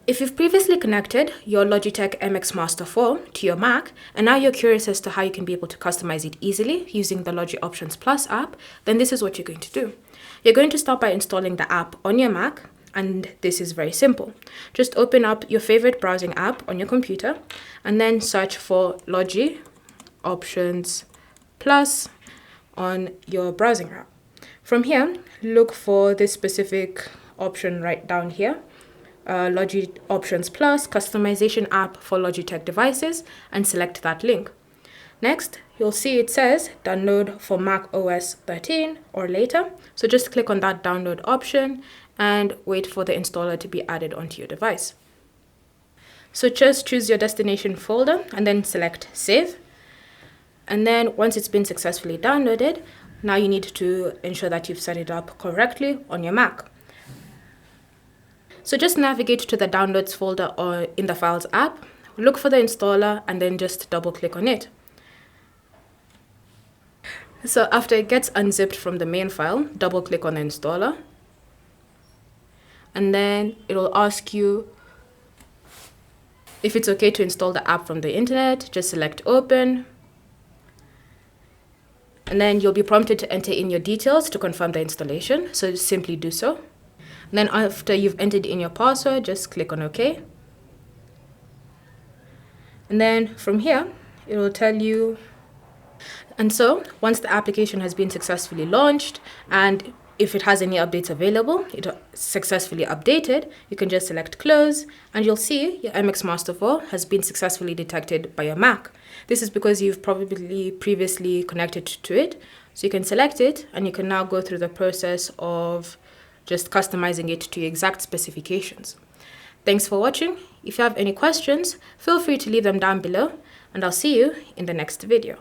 If you've previously connected your Logitech MX Master 4 to your Mac, and now you're curious as to how you can be able to customize it easily using the Logi Options Plus app, then this is what you're going to do. You're going to start by installing the app on your Mac, and this is very simple. Just open up your favorite browsing app on your computer, and then search for Logi Options Plus on your browsing app. From here, look for this specific option right down here. Logi Options Plus Customization App for Logitech Devices, and select that link. Next, you'll see it says download for Mac OS 13 or later. So just click on that download option and wait for the installer to be added onto your device. So just choose your destination folder and then select save. And then once it's been successfully downloaded, now you need to ensure that you've set it up correctly on your Mac. So just navigate to the downloads folder or in the Files app, look for the installer, and then just double click on it. So after it gets unzipped from the main file, double click on the installer. And then it'll ask you if it's okay to install the app from the internet. Just select open. And then you'll be prompted to enter in your details to confirm the installation. So simply do so. And then after you've entered in your password, just click on OK. And then from here, it will tell you. And so once the application has been successfully launched, and if it has any updates available, it successfully updated, you can just select close, and you'll see your MX Master 4 has been successfully detected by your Mac. This is because you've probably previously connected to it. So you can select it, and you can now go through the process of just customizing it to your exact specifications. Thanks for watching. If you have any questions, feel free to leave them down below, and I'll see you in the next video.